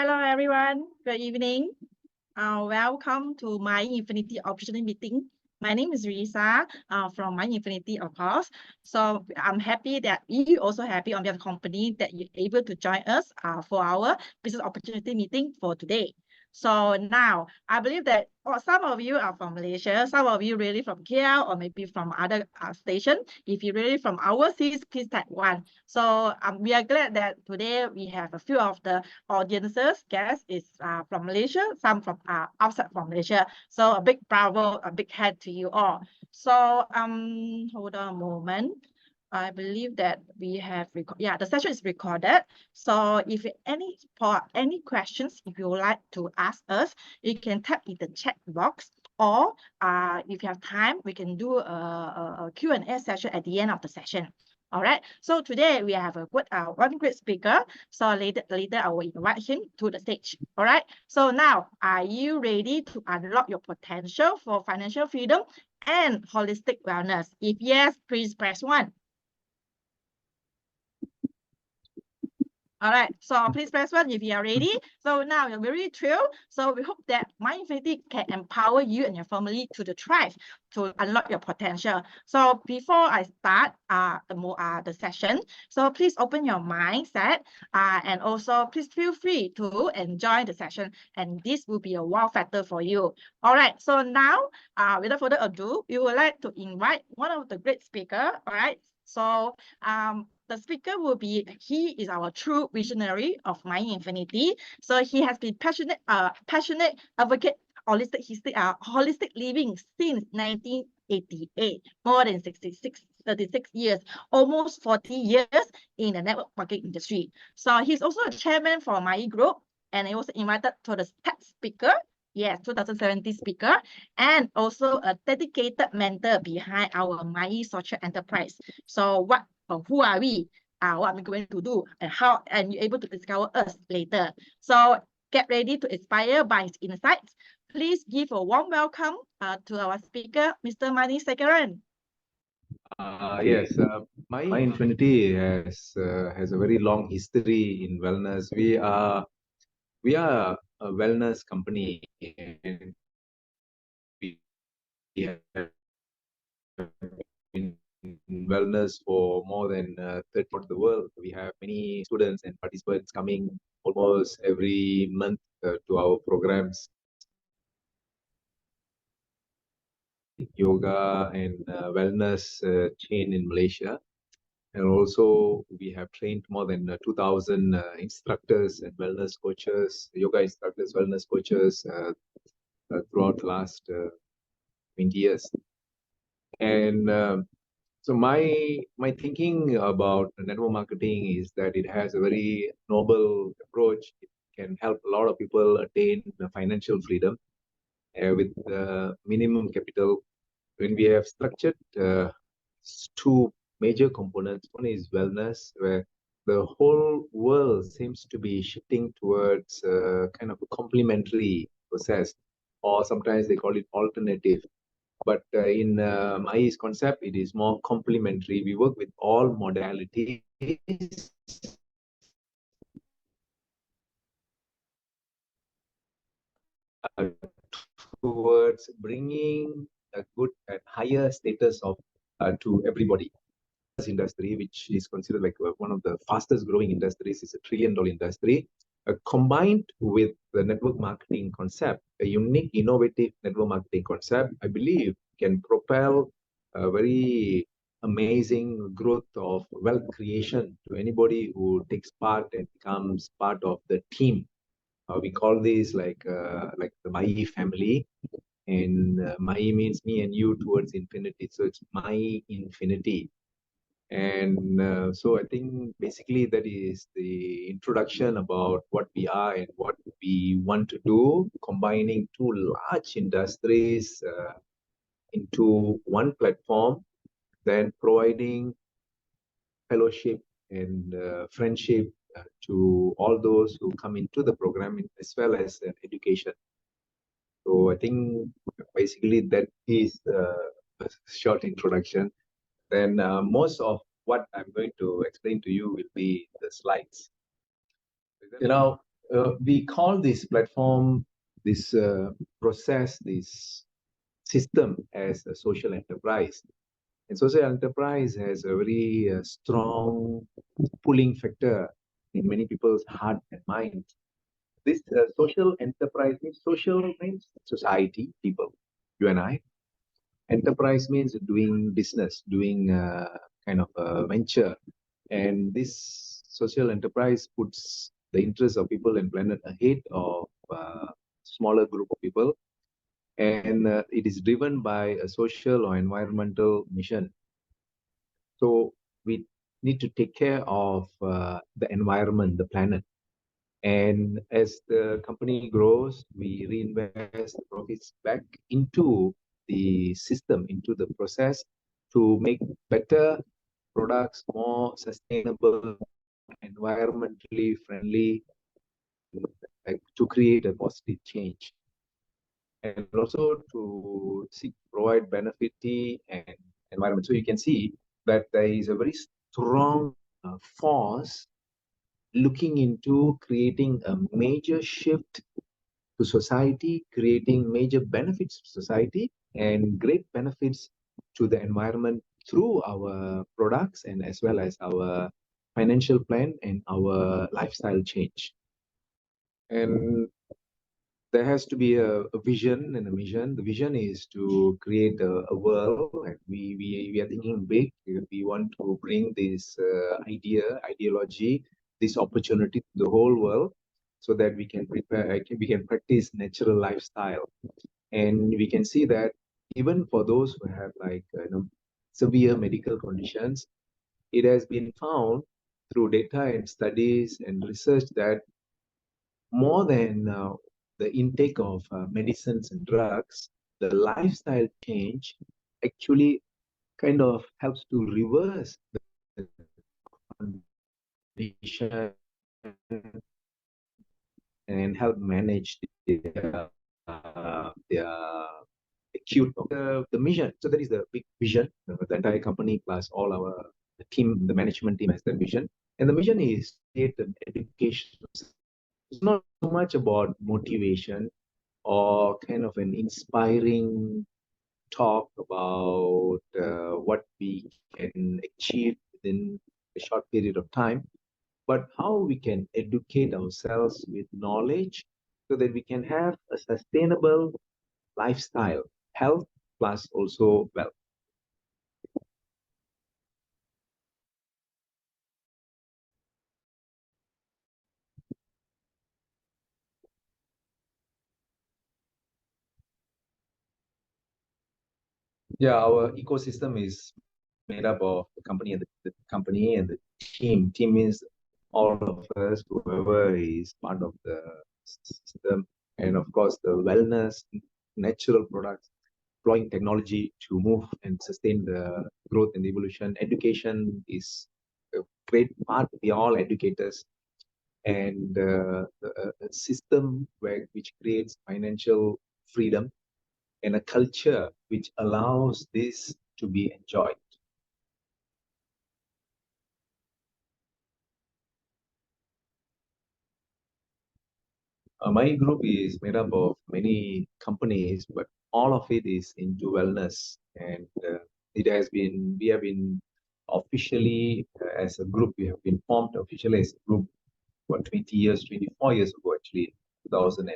Hello everyone, good evening. Welcome to MAYI Infinity Opportunity Meeting. My name is Risa from MAYI Infinity, of course. So I'm happy that you also happy on behalf of the company that you're able to join us for our business opportunity meeting for today. So now I believe that some of you are from Malaysia, some of you really from KL or maybe from other station. If you're really from overseas, please type 1. So we are glad that today we have a few of the audiences, guests is from Malaysia, some from outside from Malaysia. So a big bravo, a big hand to you all. So hold on a moment. I believe that we have the session is recorded. So if any questions, if you would like to ask us, you can type in the chat box, or if you have time, we can do a Q&A session at the end of the session. All right. So today we have a one great speaker. So later I will invite him to the stage. All right. So now, are you ready to unlock your potential for financial freedom and holistic wellness? If yes, please press 1. All right, so please press 1 if you are ready. So now you're very thrilled. So we hope that MAYI Infinity can empower you and your family to thrive, to unlock your potential. So before I start the session, so please open your mindset and also please feel free to enjoy the session, and this will be a wow factor for you. All right, so now without further ado, we would like to invite one of the great speakers. All right, so the speaker will be, he is our true visionary of MAYI Infinity. So he has been passionate advocate holistic living since 1988, more than 36 years, almost 40 years in the network marketing industry. So he's also a chairman for MAYI Group, and he was invited to the TED speaker. Yes, 2017 speaker, and also a dedicated mentor behind our MAYI social enterprise. So who are we? What we're going to do, and how, and you're able to discover us later. So get ready to inspire by his insights. Please give a warm welcome to our speaker, Mr. Manisekaran. Yes, MAYI Infinity has a very long history in wellness. We are a wellness company, and we have been in wellness for more than 30 years the world. We have many students and participants coming almost every month to our programs. Yoga and wellness chain in Malaysia. And also, we have trained more than 2,000 instructors and wellness coaches, yoga instructors, wellness coaches throughout the last 20 years. And so my thinking about network marketing is that it has a very noble approach. It can help a lot of people attain financial freedom with minimum capital. When we have structured two major components. One is wellness, where the whole world seems to be shifting towards kind of a complementary process, or sometimes they call it alternative. But in MAYI's concept, it is more complementary. We work with all modalities towards bringing a good and higher status of to everybody. Industry, which is considered like one of the fastest growing industries, is a $1 trillion industry, combined with the network marketing concept, a unique, innovative network marketing concept, I believe can propel a very amazing growth of wealth creation to anybody who takes part and becomes part of the team. We call this like the MAYI family, and MAYI means me and you towards infinity. So it's MAYI Infinity. And so I think basically that is the introduction about what we are and what we want to do, combining two large industries into one platform, then providing fellowship and friendship to all those who come into the program, as well as education. So I think basically that is a short introduction. Then most of what I'm going to explain to you will be the slides. we call this platform, this process, this system as a social enterprise. And social enterprise has a very strong pulling factor in many people's heart and mind. This social enterprise means social means society, people, you and I. Enterprise means doing business, doing kind of a venture. And this social enterprise puts the interests of people and planet ahead of smaller group of people. And it is driven by a social or environmental mission. So we need to take care of the environment, the planet. And as the company grows, we reinvest the profits back into the system, into the process to make better products, more sustainable, environmentally friendly, like to create a positive change. And also to seek provide benefit and environment. So you can see that there is a very strong force looking into creating a major shift to society, creating major benefits to society and great benefits to the environment through our products and as well as our financial plan and our lifestyle change. And there has to be a vision and a mission. The vision is to create a world, and we are thinking big. We want to bring this ideology, this opportunity to the whole world, so that we can we can practice natural lifestyle. And we can see that even for those who have like severe medical conditions, it has been found through data and studies and research that more than the intake of medicines and drugs, the lifestyle change actually kind of helps to reverse the condition and help manage their acute the mission. So that is the big vision. The entire company plus all our team, the management team has that vision. And the mission is create an education. It's not so much about motivation or kind of an inspiring talk about what we can achieve within a short period of time, but how we can educate ourselves with knowledge so that we can have a sustainable lifestyle, health plus also wealth. Yeah, our ecosystem is made up of the company and the company and the team. Team means all of us, whoever is part of the system, and of course the wellness, natural products, employing technology to move and sustain the growth and evolution. Education is a great part. We are all educators, and a system which creates financial freedom and a culture which allows this to be enjoyed. My group is made up of many companies, but all of it is into wellness. And we have been officially, as a group, we have been formed officially as a group for 20 years, 24 years ago, actually, 2000.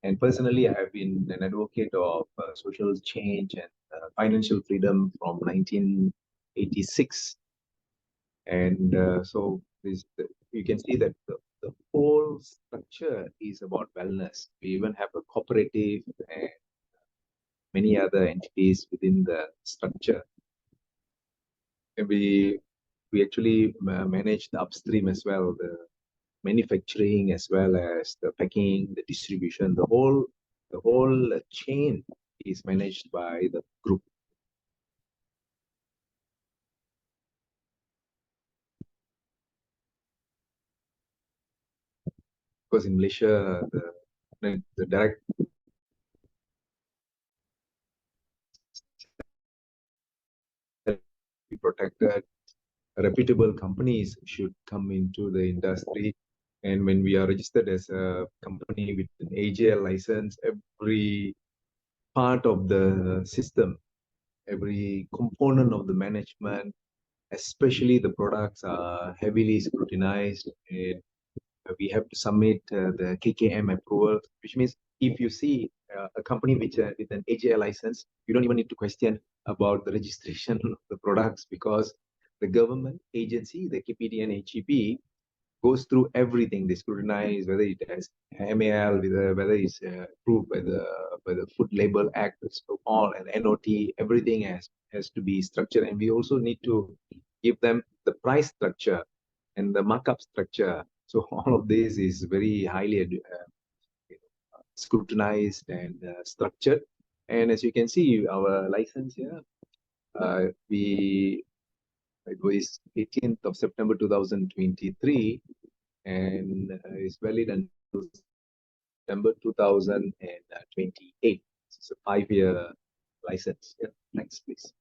And personally, I have been an advocate of social change and financial freedom from 1986. And so you can see that the whole structure is about wellness. We even have a cooperative and many other entities within the structure. And we actually manage the upstream as well, the manufacturing as well as the packing, the distribution, the whole chain is managed by the group. Because in Malaysia, the direct be protected, reputable companies should come into the industry. And when we are registered as a company with an AGL license, every part of the system, every component of the management, especially the products, are heavily scrutinized, and we have to submit the KKM approval, which means if you see a company with an AGL license, you don't even need to question about the registration of the products, because the government agency, the KPD and HEP, goes through everything. They scrutinize whether it has MAL, whether it's approved by the Food Label Act, so all, and NOT, everything has to be structured. And we also need to give them the price structure and the markup structure. So all of this is very highly scrutinized and structured. And as you can see, our license here, it was 18th of September 2023, and is valid until September 2028. It's a 5-year license. Yeah, next, please.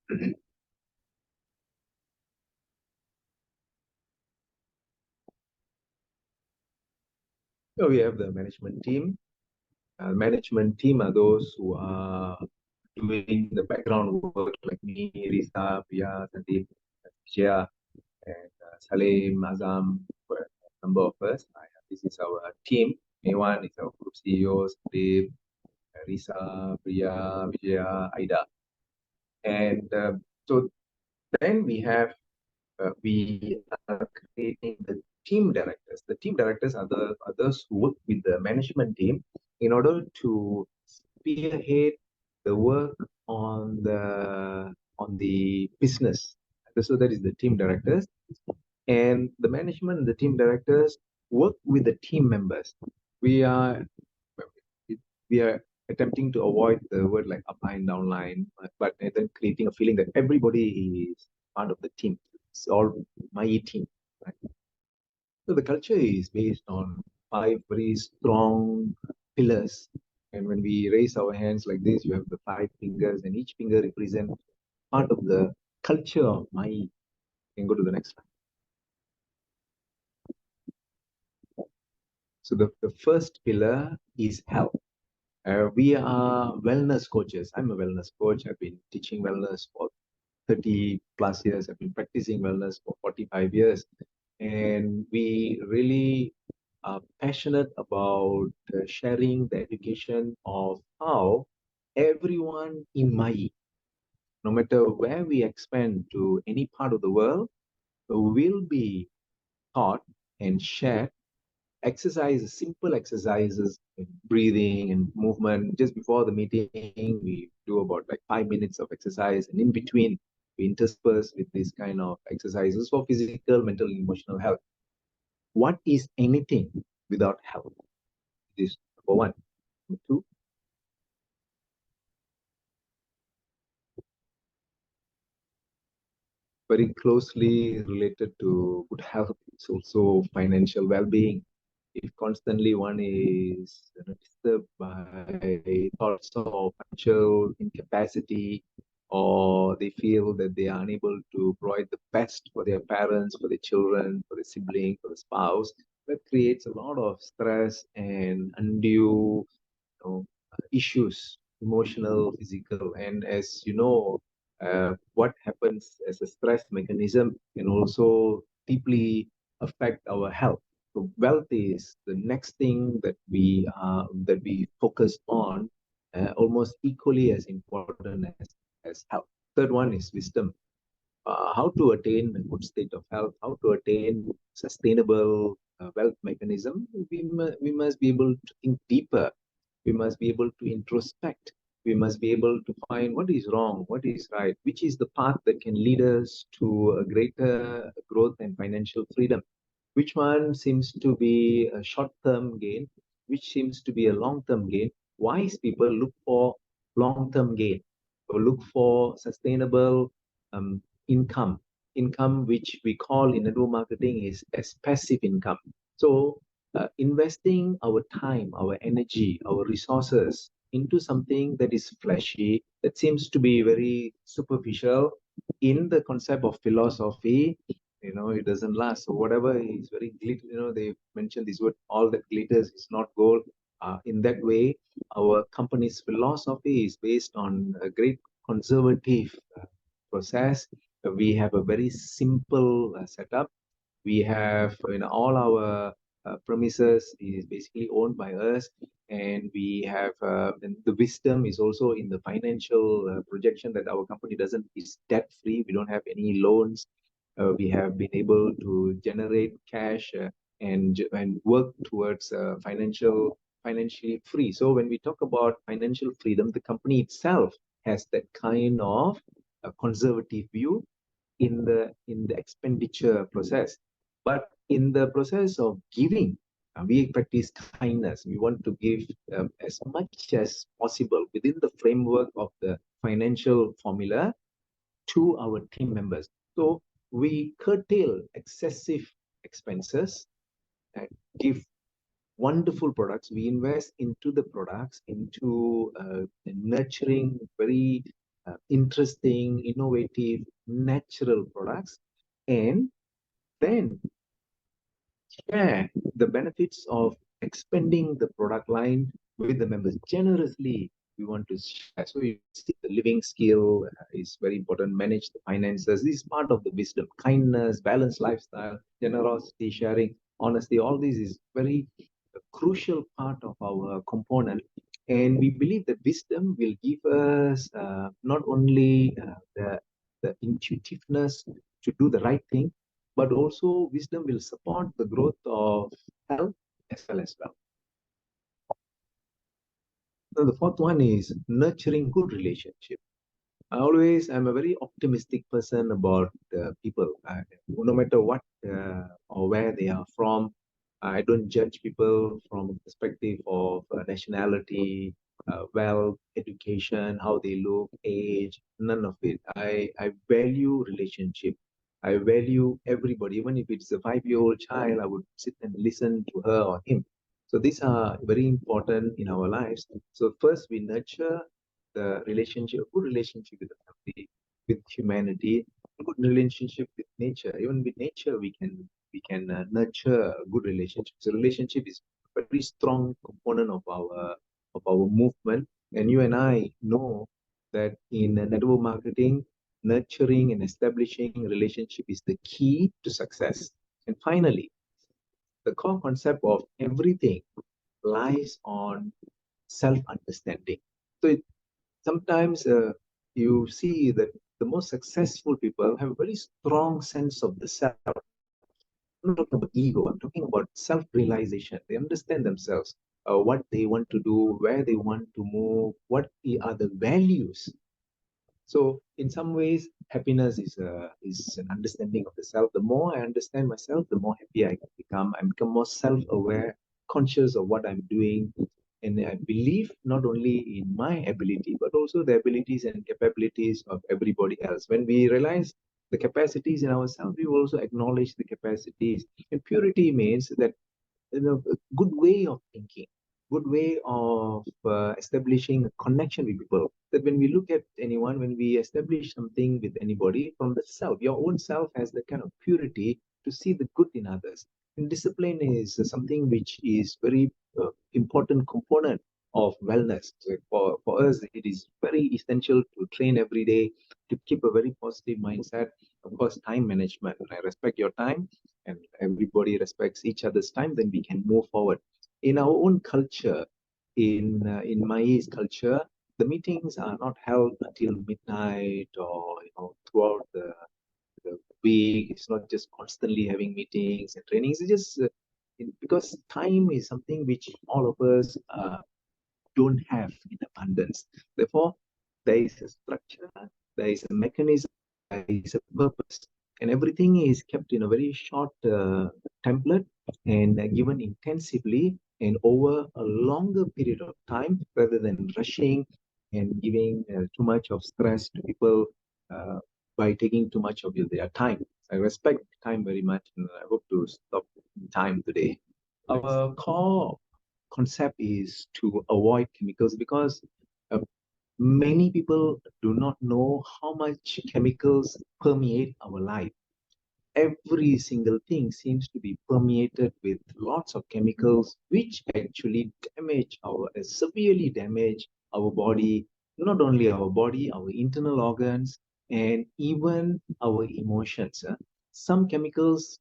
So we have the management team. Management team are those who are doing the background work, like me, Risa, Priya, Sandeep, Shia, and Salim, Azam, a number of us. This is our team. Mewan is our group CEO, Sandeep, Risa, Priya, Vijaya, Aida. And so then we are creating the team directors. The team directors are the others who work with the management team in order to spearhead the work on the business. So that is the team directors, and the management and the team directors work with the team members. We are we are attempting to avoid the word like upline, downline, but then creating a feeling that everybody is part of the team. It's all MAYI team. Right? So the culture is based on 5 very strong pillars. And when we raise our hands like this, you have the 5 fingers, and each finger represents part of the culture of MAYI. You can go to the next slide. So the first pillar is health. We are wellness coaches. I'm a wellness coach. I've been teaching wellness for 30 plus years. I've been practicing wellness for 45 years. And we really are passionate about sharing the education of how everyone in MAYI, no matter where we expand to any part of the world, will be taught and shared exercises, simple exercises, breathing and movement. Just before the meeting, we do about like 5 minutes of exercise, and in between, we intersperse with this kind of exercises for physical, mental, and emotional health. What is anything without health? This is number 1. Number 2, very closely related to good health, it's also financial well-being. If constantly one is disturbed by thoughts of financial incapacity, or they feel that they are unable to provide the best for their parents, for their children, for their sibling, for the spouse, that creates a lot of stress and undue issues, emotional, physical. And as you know, what happens as a stress mechanism can also deeply affect our health. So wealth is the next thing that we focus on, almost equally as important as health. Third one is wisdom. How to attain a good state of health, how to attain sustainable wealth mechanism. We must be able to think deeper. We must be able to introspect. We must be able to find what is wrong, what is right, which is the path that can lead us to a greater growth and financial freedom. Which one seems to be a short-term gain, which seems to be a long-term gain. Wise people look for long-term gain, or look for sustainable income. Income which we call in network marketing is as passive income. So investing our time, our energy, our resources into something that is flashy, that seems to be very superficial in the concept of philosophy, it doesn't last. So whatever is very glitter, they mentioned this word, all that glitters is not gold. In that way, our company's philosophy is based on a great conservative process. We have a very simple setup. We have, all our premises is basically owned by us, and we have and the wisdom is also in the financial projection that our company doesn't is debt free. We don't have any loans. We have been able to generate cash and work towards financially free. So when we talk about financial freedom, the company itself has that kind of conservative view in the expenditure process. But in the process of giving, we practice kindness. We want to give as much as possible within the framework of the financial formula to our team members. So we curtail excessive expenses and give wonderful products. We invest into the products, into nurturing very interesting, innovative, natural products, and then share the benefits of expanding the product line with the members generously. We want to share. So you see the living skill is very important. Manage the finances. This is part of the wisdom. Kindness, balanced lifestyle, generosity, sharing, honesty. All this is very crucial part of our component. And we believe that wisdom will give us not only the intuitiveness to do the right thing, but also wisdom will support the growth of health as well as well. So the fourth one is nurturing good relationship. I'm a very optimistic person about people. No matter what or where they are from, I don't judge people from the perspective of nationality, wealth, education, how they look, age, none of it. I value relationship. I value everybody. Even if it's a 5-year-old child, I would sit and listen to her or him. So these are very important in our lives. So first we nurture the relationship, good relationship with the family, with humanity, good relationship with nature. Even with nature, we can nurture a good relationship. So relationship is a very strong component of our movement. And you and I know that in network marketing, nurturing and establishing relationship is the key to success. And finally, the core concept of everything lies on self-understanding. So sometimes you see that the most successful people have a very strong sense of the self. I'm not talking about ego, I'm talking about self-realization. They understand themselves, what they want to do, where they want to move, what are the values. So in some ways, happiness is an understanding of the self. The more I understand myself, the more happy I become. I become more self-aware, conscious of what I'm doing, and I believe not only in my ability, but also the abilities and capabilities of everybody else. When we realize the capacities in ourselves, we will also acknowledge the capacities. And purity means that a good way of thinking, good way of establishing a connection with people. That when we look at anyone, when we establish something with anybody from the self, your own self has that kind of purity to see the good in others. And discipline is something which is very important component of wellness. So for us, it is very essential to train every day, to keep a very positive mindset. Of course, time management. I respect your time and everybody respects each other's time, then we can move forward. In our own culture, in MAYI's culture, the meetings are not held until midnight or throughout the week. It's not just constantly having meetings and trainings. It's just because time is something which all of us don't have in abundance. Therefore, there is a structure, there is a mechanism, there is a purpose, and everything is kept in a very short template and given intensively and over a longer period of time rather than rushing and giving too much of stress to people by taking too much of their time. I respect time very much, and I hope to stop time today. Our core concept is to avoid chemicals because uh, many people do not know how much chemicals permeate our life. every single thing seems to be permeated with lots of chemicals, which actually severely damage our body, not only our body, our internal organs, and even our emotions. Some chemicals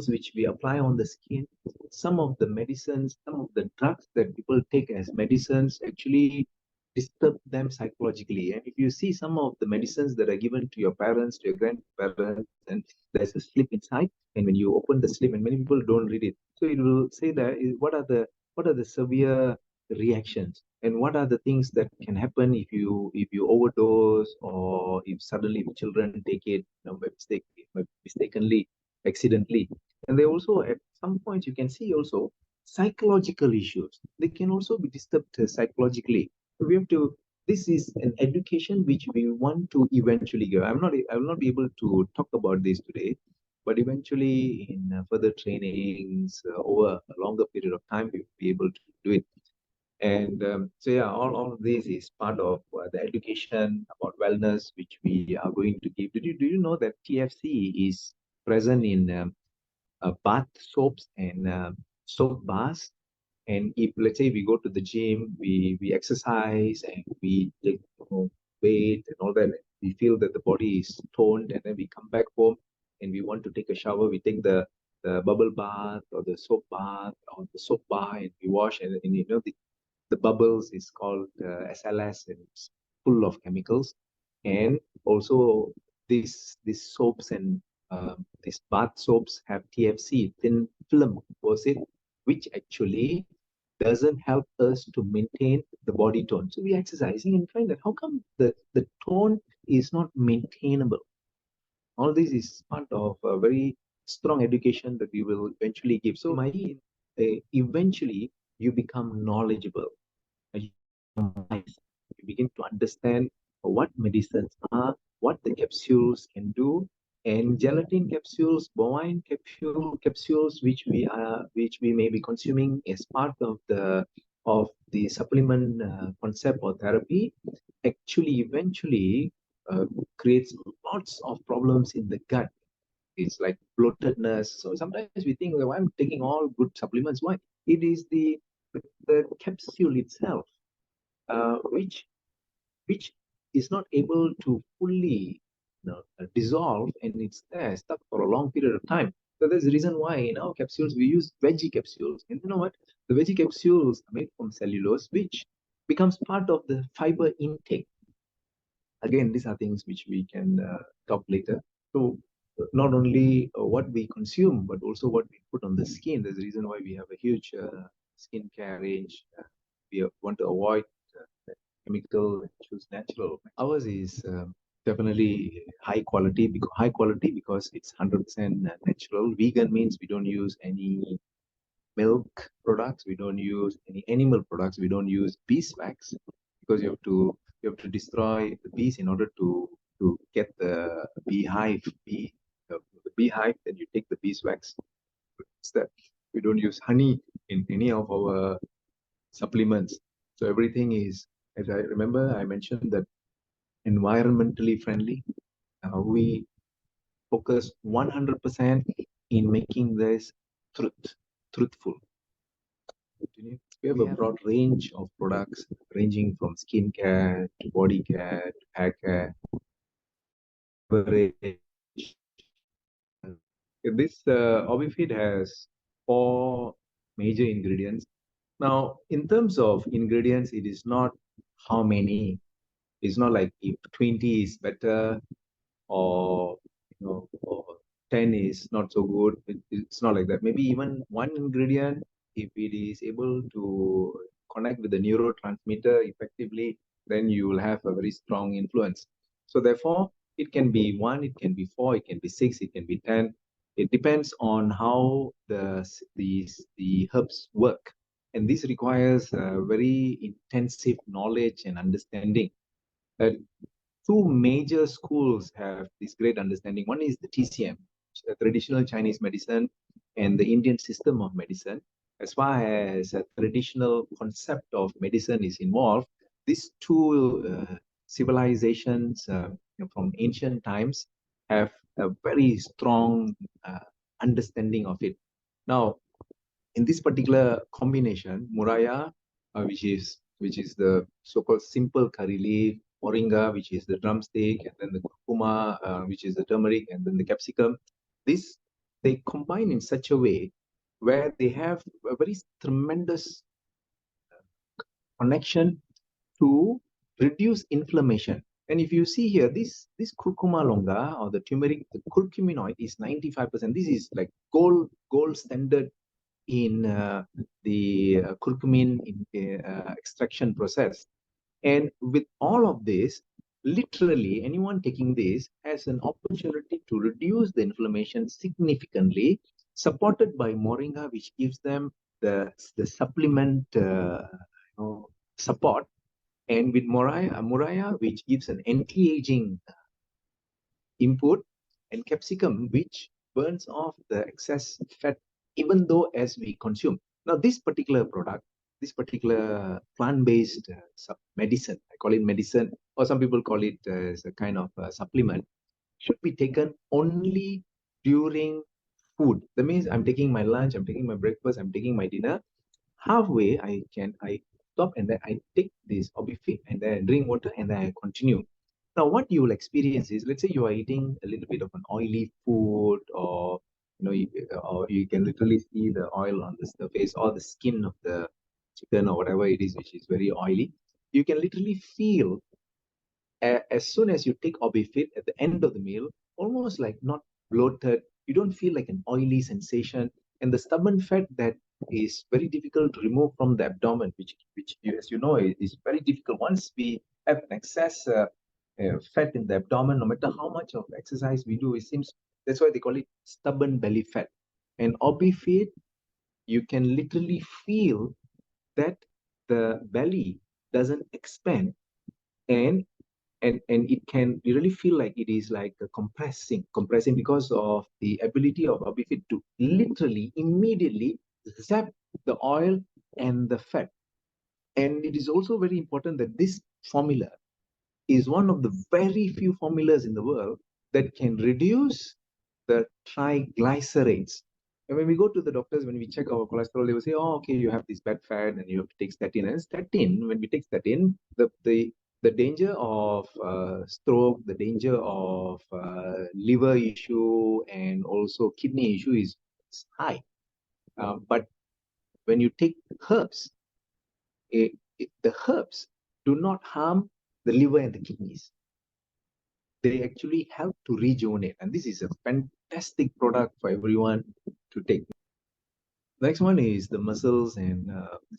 which we apply on the skin, some of the medicines, some of the drugs that people take as medicines actually disturb them psychologically. And if you see some of the medicines that are given to your parents, to your grandparents, and there's a slip inside, and when you open the slip, and many people don't read it, so it will say that what are the severe reactions, and what are the things that can happen if you overdose, or if suddenly children take it, by mistakenly, accidentally. And they also, at some points, you can see also psychological issues. They can also be disturbed psychologically. We have to, this is an education which we want to eventually give. I will not be able to talk about this today, but eventually in further trainings over a longer period of time, we will be able to do it. And so yeah, all of this is part of the education about wellness which we are going to give. Do you know that TFC is present in bath soaps and soap bars? And if, let's say, we go to the gym, we exercise, and we take, weight and all that, we feel that the body is toned, and then we come back home and we want to take a shower, we take the bubble bath or the soap bath or the soap bar, and we wash, and the bubbles is called SLS, and it's full of chemicals. And also these soaps and these bath soaps have TFC, thin film deposit, which actually doesn't help us to maintain the body tone. So we're exercising and find that how come the tone is not maintainable. All this is part of a very strong education that we will eventually give. So eventually you become knowledgeable. You begin to understand what medicines are, what the capsules can do, and gelatin capsules, bovine capsules, which we may be consuming as part of the supplement concept or therapy, actually eventually creates lots of problems in the gut. It's like bloatedness. So sometimes we think, well, I'm taking all good supplements. Why? It is the capsule itself, which is not able to fully dissolve, and it's there stuck for a long period of time. So there's a reason why in our capsules we use veggie capsules. And you know what? The veggie capsules are made from cellulose, which becomes part of the fiber intake. Again, these are things which we can talk later. So not only what we consume, but also what we put on the skin. There's a reason why we have a huge skincare range. We want to avoid chemical and choose natural. Ours is definitely high quality because it's 100% natural. Vegan means we don't use any milk products, we don't use any animal products, we don't use beeswax, because you have to destroy the bees in order to get the beehive, then you take the beeswax. Instead, we don't use honey in any of our supplements. So everything is, as I remember, I mentioned that environmentally friendly. We focus 100% in making this truthful. We have a broad range of products ranging from skincare to body care to hair care. This Obifit has 4 major ingredients. Now, in terms of ingredients, it is not how many. It's not like if 20 is better, or or 10 is not so good. It's not like that. Maybe even one ingredient, if it is able to connect with the neurotransmitter effectively, then you will have a very strong influence. So therefore, it can be 1, it can be 4, it can be 6, it can be 10. It depends on how the herbs work. And this requires very intensive knowledge and understanding. Uh, 2 major schools have this great understanding. One is the TCM, traditional Chinese medicine, and the Indian system of medicine. As far as a traditional concept of medicine is involved, these 2 civilizations from ancient times have a very strong understanding of it. Now, in this particular combination, Muraya, which is the so-called simple curry leaf, moringa, which is the drumstick, and then the kurkuma, which is the turmeric, and then the capsicum. This they combine in such a way where they have a very tremendous connection to reduce inflammation. And if you see here, this curcuma longa or the turmeric, the curcuminoid is 95%. This is like gold standard in the curcumin extraction process. And with all of this, literally anyone taking this has an opportunity to reduce the inflammation significantly, supported by moringa, which gives them the supplement support, and with Moraya, which gives an anti-aging input, and capsicum, which burns off the excess fat, even though as we consume. Now, this particular product, this particular plant-based medicine, I call it medicine, or some people call it as a kind of supplement, should be taken only during food. That means I'm taking my lunch, I'm taking my breakfast, I'm taking my dinner. Halfway, I stop and then I take this obifit and then I drink water and then I continue. Now, what you will experience is, let's say you are eating a little bit of an oily food, or or you can literally see the oil on the surface or the skin of the chicken or whatever it is, which is very oily. You can literally feel as soon as you take obifit at the end of the meal, almost like not bloated. You don't feel like an oily sensation, and the stubborn fat that is very difficult to remove from the abdomen, which as you know, is very difficult. Once we have an excess fat in the abdomen, no matter how much of exercise we do, it seems that's why they call it stubborn belly fat. And obifit, you can literally feel that the belly doesn't expand, and it can really feel like it is like compressing because of the ability of obifit to literally immediately zap the oil and the fat. And it is also very important that this formula is one of the very few formulas in the world that can reduce the triglycerides. And when we go to the doctors, when we check our cholesterol, they will say, "Oh, okay, you have this bad fat, and you have to take statin." And statin, when we take statin, the danger of stroke, the danger of liver issue, and also kidney issue is high. But when you take herbs, the herbs do not harm the liver and the kidneys. They actually help to rejuvenate, and this is a fantastic product for everyone to take. Next one is the muscles and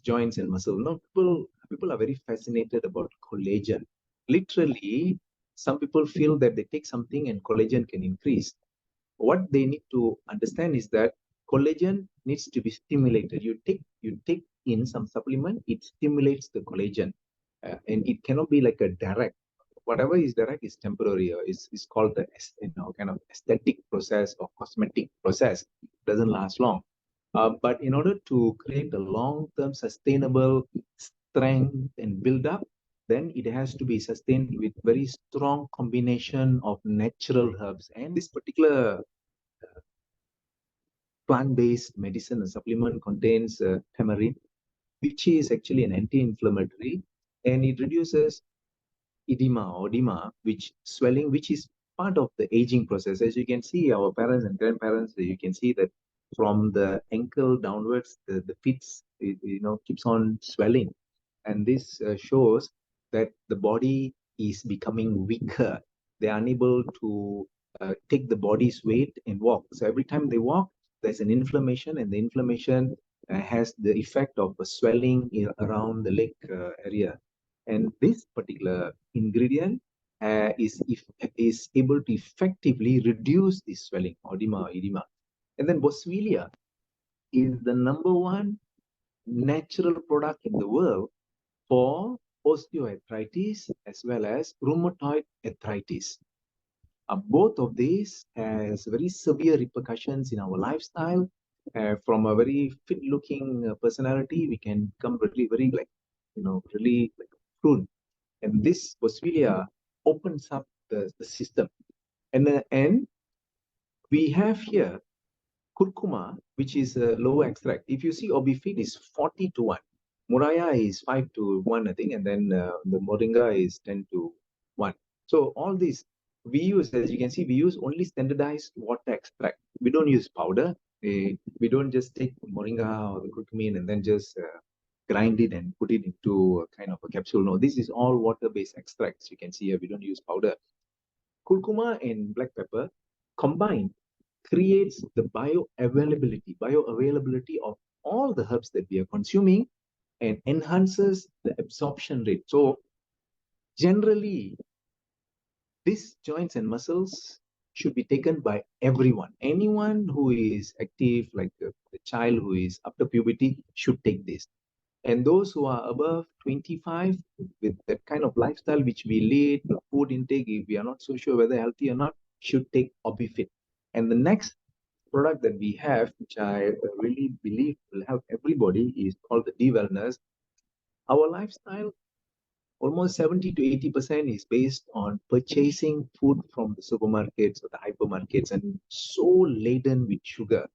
joints and muscle. Now, people are very fascinated about collagen. Literally, some people feel that they take something and collagen can increase. What they need to understand is that collagen needs to be stimulated. You take in some supplement, it stimulates the collagen, and it cannot be like a direct. Whatever is direct is temporary, or is called the kind of aesthetic process or cosmetic process. It doesn't last long. But in order to create a long-term sustainable strength and build up, then it has to be sustained with very strong combination of natural herbs. And this particular plant-based medicine and supplement contains tamarind, which is actually an anti-inflammatory, and it reduces edema, which swelling, which is part of the aging process. As you can see, our parents and grandparents, you can see that from the ankle downwards, the feet, keeps on swelling, and this shows that the body is becoming weaker. They are unable to take the body's weight and walk. So every time they walk, there's an inflammation, and the inflammation has the effect of a swelling around the leg area. And this particular ingredient is able to effectively reduce this swelling, edema. And then Boswellia is the number one natural product in the world for osteoarthritis as well as rheumatoid arthritis. Both of these has very severe repercussions in our lifestyle. From a very fit-looking personality, we can become really very really like prune. And this Boswellia opens up the system. And We have here curcuma, which is a low extract. If you see Obifit is 40 to 1. Moraya is 5 to 1, I think, and then the Moringa is 10 to 1. So all these we use, as you can see, we use only standardized water extract. We don't use powder. We don't just take Moringa or the curcumin and then just grind it and put it into a kind of a capsule. No, this is all water-based extracts. You can see here, we don't use powder. Curcuma and black pepper combined creates the bioavailability of all the herbs that we are consuming and enhances the absorption rate. So generally, these joints and muscles should be taken by everyone. Anyone who is active, like the child who is after puberty, should take this. And those who are above 25 with that kind of lifestyle which we lead, the food intake, if we are not so sure whether healthy or not, should take Obifit. And the next product that we have, which I really believe will help everybody, is called the D-Wellness. Our lifestyle, almost 70 to 80% is based on purchasing food from the supermarkets or the hypermarkets and so laden with sugar.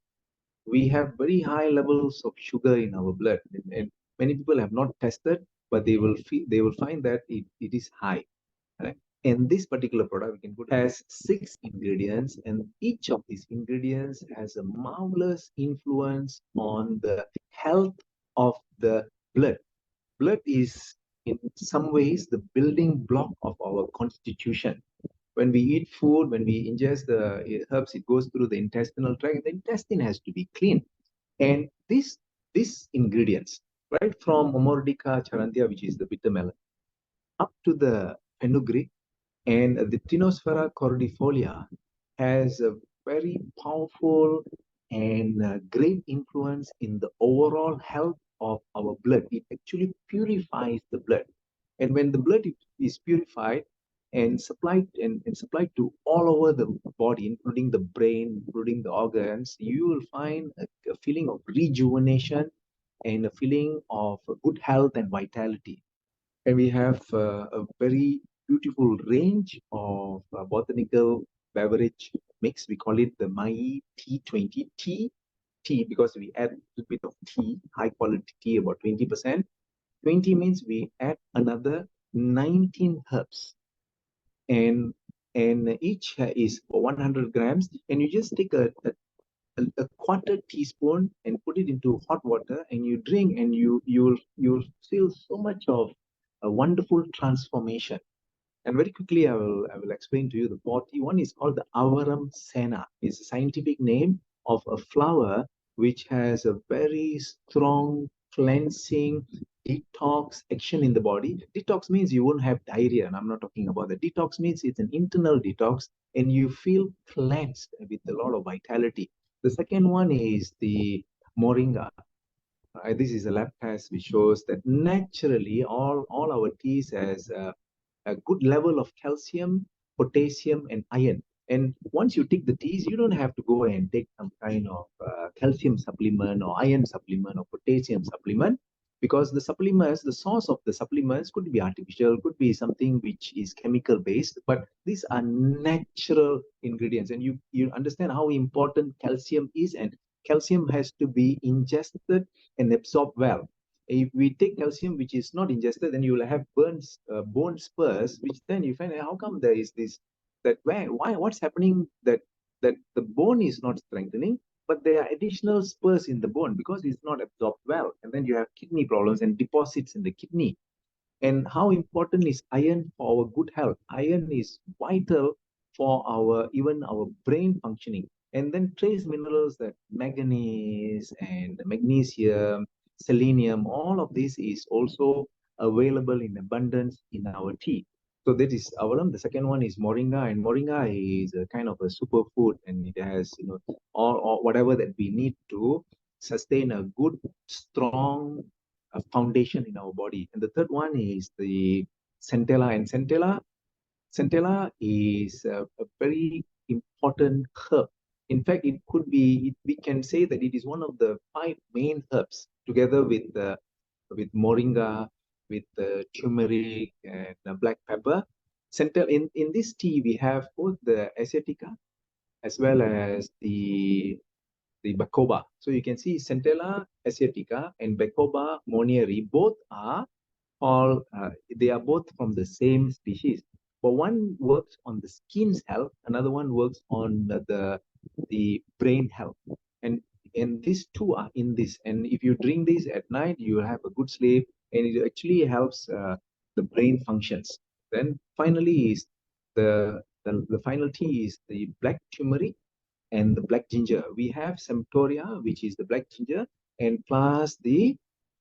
We have very high levels of sugar in our blood, and many people have not tested, but they will find that it is high. Right? And this particular product we can put has 6 ingredients, and each of these ingredients has a marvelous influence on the health of the blood. Blood is in some ways the building block of our constitution. When we eat food, when we ingest the herbs, it goes through the intestinal tract. The intestine has to be clean. And these ingredients, right from Omordica charantia, which is the bitter melon, up to the fenugreek and the Tinosphaera cordifolia, has a very powerful and great influence in the overall health of our blood. It actually purifies the blood. And when the blood is purified and supplied to all over the body, including the brain, including the organs, you will find a feeling of rejuvenation and a feeling of good health and vitality. And we have a very beautiful range of botanical beverage mix. We call it the MAYI T20 tea because we add a little bit of tea, high quality tea, about 20%. 20 means we add another 19 herbs, and each is 100 grams, and you just take a quarter teaspoon and put it into hot water, and you drink, and you'll feel so much of a wonderful transformation. And very quickly, I will explain to you the 40. One is called the Avaram Sena. It's a scientific name of a flower which has a very strong cleansing detox action in the body. Detox means you won't have diarrhea, and I'm not talking about that. Detox means it's an internal detox, and you feel cleansed with a lot of vitality. The second one is the Moringa. This is a lab test which shows that naturally all our teas has a good level of calcium, potassium, and iron. And once you take the teas, you don't have to go and take some kind of calcium supplement or iron supplement or potassium supplement, because the supplements, the source of the supplements could be artificial, could be something which is chemical based, but these are natural ingredients. And you understand how important calcium is, and calcium has to be ingested and absorbed well. If we take calcium which is not ingested, then you will have bone spurs, which then you find how come there is this, that what's happening, that the bone is not strengthening, but there are additional spurs in the bone because it's not absorbed well, and then you have kidney problems and deposits in the kidney. And how important is iron for our good health? Iron is vital for our even our brain functioning. And then trace minerals, that manganese and magnesium, selenium, all of this is also available in abundance in our tea. So that is avalam. The second one is moringa, and moringa is a kind of a superfood, and it has all whatever that we need to sustain a good, strong foundation in our body. And the third one is the centella, and centella is a very important herb. In fact, it could be, we can say that it is one of the 5 main herbs, together with moringa, with turmeric and black pepper. In this tea, we have both the asiatica as well as the Bacoba. So you can see Centella asiatica and Bacoba monieri, both are all, they are both from the same species. But one works on the skin's health, another one works on the brain health. And these two are in this. And if you drink this at night, you will have a good sleep, and it actually helps the brain functions. Then finally is the final tea is the black turmeric and the black ginger. We have Semtoria, which is the black ginger, and plus the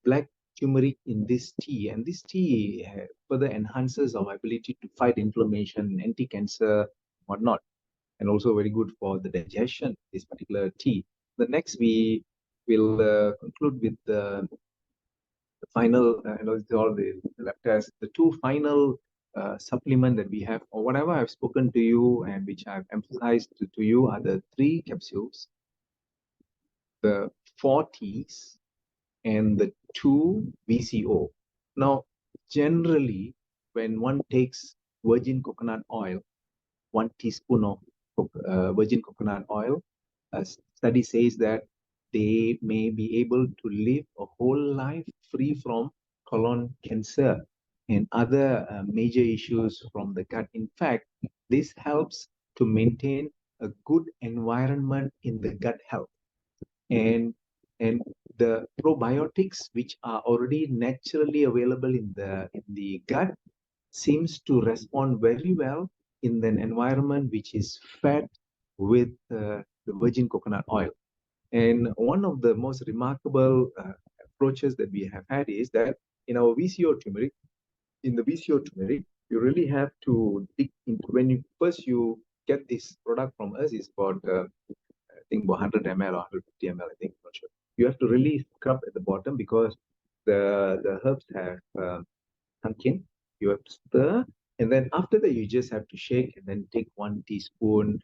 black turmeric in this tea. And this tea further enhances our ability to fight inflammation, anti-cancer, whatnot, and also very good for the digestion, this particular tea. The next we will conclude with the final, all the lab tests, the two final supplement that we have, or whatever I've spoken to you and which I've emphasized to you, are the 3 capsules, the 4 teas, and the 2 VCO. Now, generally, when one takes virgin coconut oil, 1 teaspoon of virgin coconut oil, a study says that they may be able to live a whole life free from colon cancer and other major issues from the gut. In fact, this helps to maintain a good environment in the gut health. And the probiotics, which are already naturally available in the gut, seems to respond very well in an environment which is fed with the virgin coconut oil. And one of the most remarkable approaches that we have had is that in our VCO turmeric, you really have to dig into, when you first you get this product from us, is about I think about 100 ml or 150 ml, I think, not sure. You have to really scrub at the bottom because the herbs have sunk in. You have to stir, and then after that you just have to shake, and then take 1 teaspoon.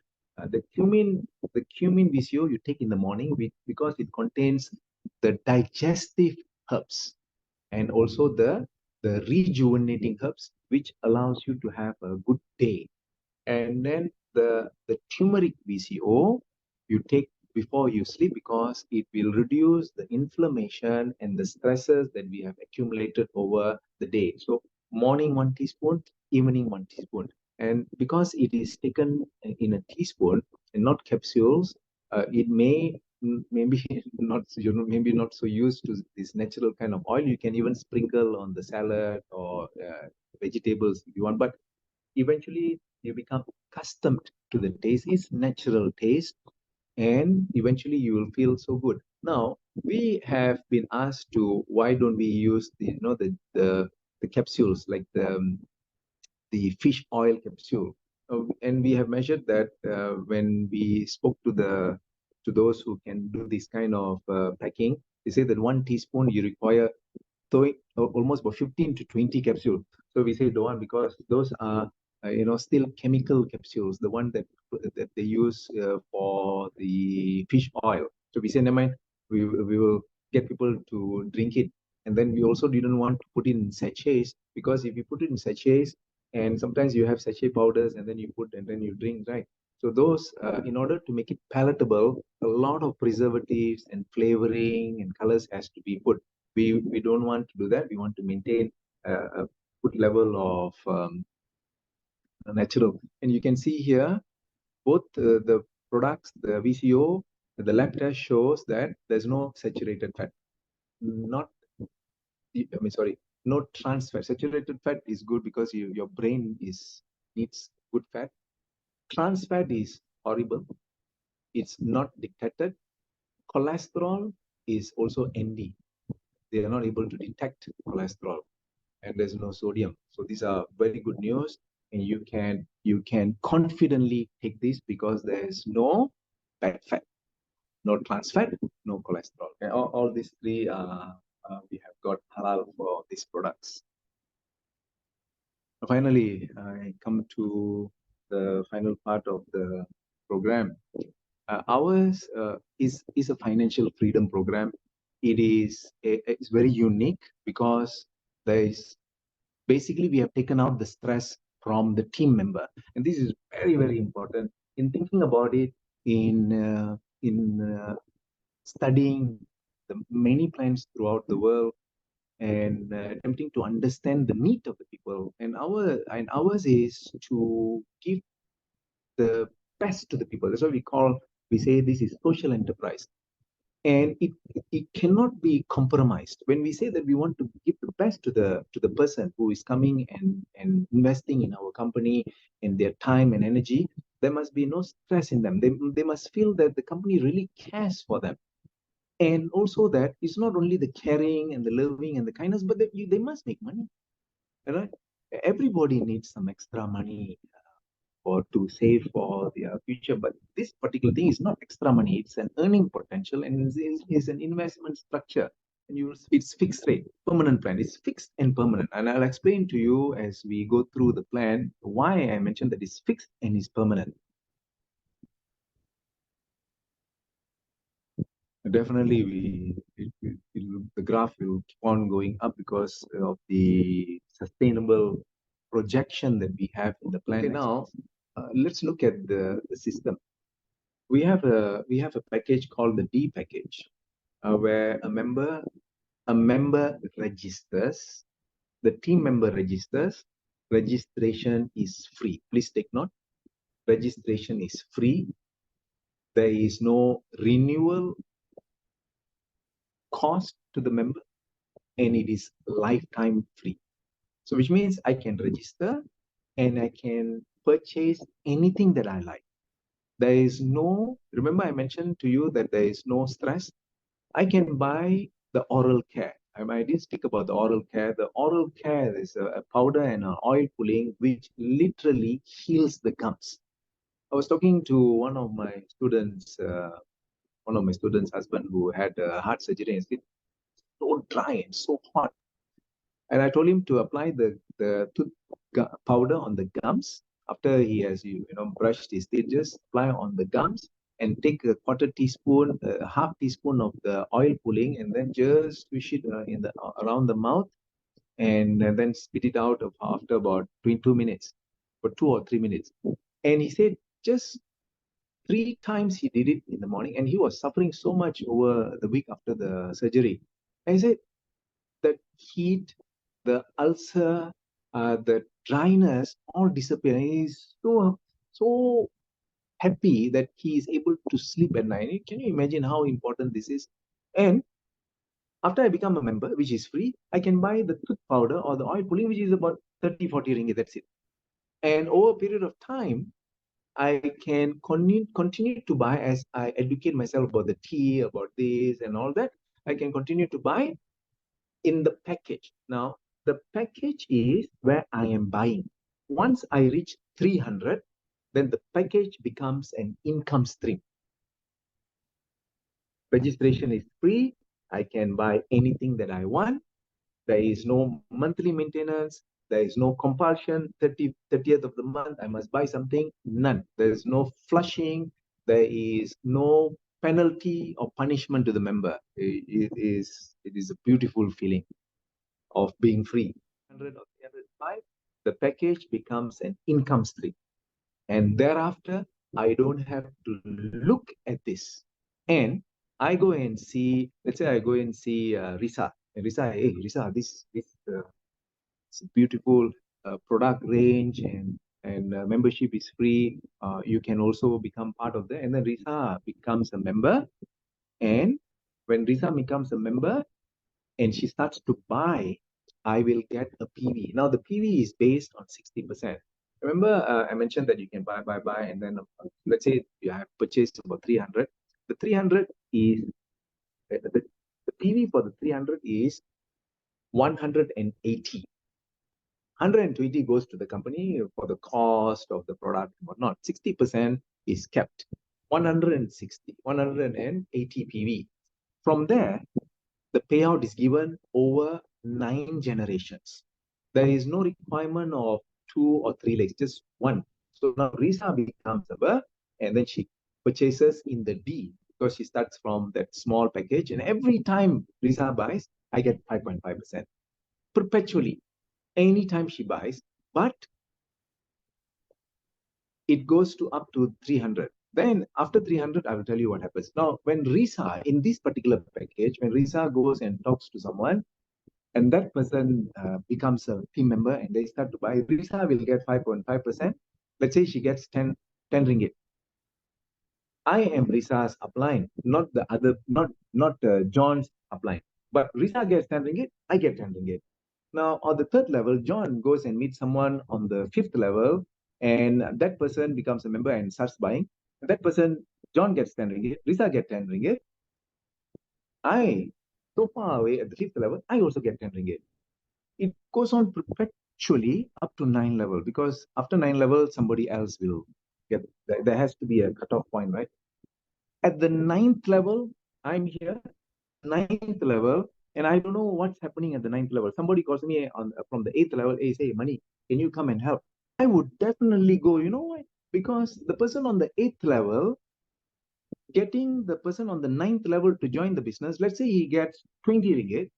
The cumin VCO you take in the morning because it contains the digestive herbs and also the rejuvenating herbs, which allows you to have a good day. And then the turmeric VCO you take before you sleep because it will reduce the inflammation and the stresses that we have accumulated over the day. So morning 1 teaspoon, evening 1 teaspoon. And because it is taken in a teaspoon and not capsules, it maybe not, maybe not so used to this natural kind of oil. You can even sprinkle on the salad or vegetables if you want, but eventually you become accustomed to the taste. It's natural taste, and eventually you will feel so good. Now we have been asked to, why don't we use the capsules, like the fish oil capsule? And we have measured that when we spoke to those who can do this kind of packing, they say that 1 teaspoon you require almost about 15 to 20 capsules. So we say don't want, because those are still chemical capsules, the one that they use for the fish oil. So we say never mind, we will get people to drink it. And then we also didn't want to put it in sachets, because if you put it in sachets, and sometimes you have sachet powders and then you put and then you drink, right? So those, in order to make it palatable, a lot of preservatives and flavoring and colors has to be put. We don't want to do that. We want to maintain a good level of natural. And you can see here, both the products, the VCO, the lab test shows that there's no saturated fat. No trans fat. Saturated fat is good because your brain needs good fat. Trans fat is horrible. It's not detected. Cholesterol is also ND. They are not able to detect cholesterol, and there's no sodium. So these are very good news, and you can confidently take this because there is no bad fat, no trans fat, no cholesterol. And all these 3 we have got halal for these products. Finally, I come to the final part of the program. Ours is a financial freedom program. It's very unique because there is, basically, we have taken out the stress from the team member. And this is very, very important. In thinking about it, in studying the many plants throughout the world and attempting to understand the need of the people. And ours is to give the best to the people. That's why we say this is social enterprise. And it cannot be compromised. When we say that we want to give the best to the person who is coming and investing in our company and their time and energy, there must be no stress in them. They must feel that the company really cares for them. And also that it's not only the caring and the loving and the kindness, but that they must make money. Right? Everybody needs some extra money or to save for their future. But this particular thing is not extra money. It's an earning potential and is an investment structure. And it's fixed rate, permanent plan. It's fixed and permanent. And I'll explain to you as we go through the plan why I mentioned that it's fixed and it's permanent. Definitely, the graph will keep on going up because of the sustainable projection that we have in the plan. Okay, now, let's look at the system. We have a package called the D package, where a member registers, the team member registers. Registration is free. Please take note. Registration is free. There is no renewal cost to the member, and it is lifetime free. So which means I can register and I can purchase anything that I like. There is no, remember I mentioned to you that there is no stress. I can buy the oral care. I didn't speak about the oral care. The oral care is a powder and an oil pulling which literally heals the gums. I was talking to one of my students' husband who had heart surgery, and it's so dry and so hot. And I told him to apply the tooth powder on the gums after he has brushed his teeth. Just apply on the gums and take a quarter teaspoon, half teaspoon of the oil pulling, and then just swish it around the mouth, and then spit it out after about 22 minutes, for 2 or 3 minutes. And he said just 3 times he did it in the morning, and he was suffering so much over the week after the surgery. And he said that heat, the ulcer, the dryness all disappear. He's so happy that he is able to sleep at night. Can you imagine how important this is? And after I become a member, which is free, I can buy the tooth powder or the oil pulling, which is about 30-40 ringgit. That's it. And over a period of time, I can continue to buy as I educate myself about the tea, about this and all that. I can continue to buy in the package. Now, the package is where I am buying. Once I reach 300, then the package becomes an income stream. Registration is free. I can buy anything that I want. There is no monthly maintenance. There is no compulsion. 30th of the month, I must buy something. None. There is no flushing. There is no penalty or punishment to the member. It is a beautiful feeling of being free. 100 or 305, the package becomes an income stream. And thereafter, I don't have to look at this. And I go and see, let's say I go and see Risa. And Risa, hey, Risa, this it's a beautiful product range, and membership is free. You can also become part of that. And then Risa becomes a member. And when Risa becomes a member and she starts to buy, I will get a PV. Now, the PV is based on 60%. Remember, I mentioned that you can buy, and then let's say you have purchased about 300. The 300 is, the PV for the 300 is 180. 120 goes to the company for the cost of the product and whatnot. 60% is kept. 180 PV. From there, the payout is given over 9 generations. There is no requirement of 2 or 3 legs, just one. So now Risa becomes a member, and then she purchases in the D because she starts from that small package. And every time Risa buys, I get 5.5% perpetually, anytime she buys. But it goes to up to 300. Then after 300, I will tell you what happens. Now, when Risa, in this particular package, when Risa goes and talks to someone, and that person becomes a team member and they start to buy, Risa will get 5.5%. Let's say she gets 10 ringgit. I am Risa's upline, not the other, not John's upline. But Risa gets 10 ringgit, I get 10 ringgit. Now, on the third level, John goes and meets someone on the fifth level, and that person becomes a member and starts buying. That person, John gets 10 ringgit, Risa gets 10 ringgit. I, so far away at the fifth level, I also get 10 ringgit. It goes on perpetually up to 9 level, because after 9 level, somebody else will get, there has to be a cutoff point, right? At the 9th level, I'm here, 9th level, and I don't know what's happening at the 9th level. Somebody calls me on from the 8th level, hey, say, Mani, can you come and help? I would definitely go, you know why? Because the person on the 8th level, getting the person on the 9th level to join the business, let's say he gets 20 ringgit.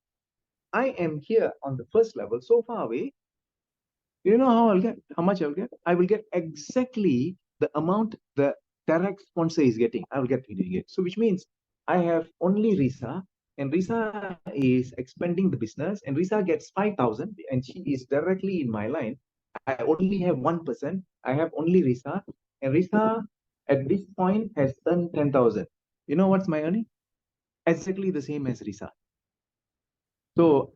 I am here on the first level, so far away. You know how I'll get? How much I'll get? I will get exactly the amount the direct sponsor is getting. I will get 20 ringgit. So which means I have only Risa, and Risa is expanding the business, and Risa gets 5,000, and she is directly in my line. I only have 1%. I have only Risa, and Risa at this point has earned 10,000. You know what's my earning? Exactly the same as Risa. So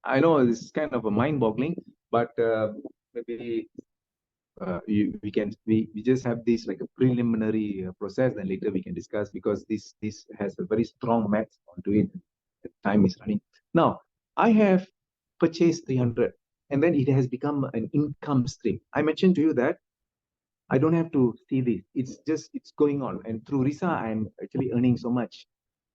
I know this is kind of a mind-boggling, but maybe we just have this like a preliminary process, and later we can discuss, because this has a very strong math onto it. The time is running. Now, I have purchased 300, and then it has become an income stream. I mentioned to you that I don't have to see this. It's going on. And through Risa, I'm actually earning so much.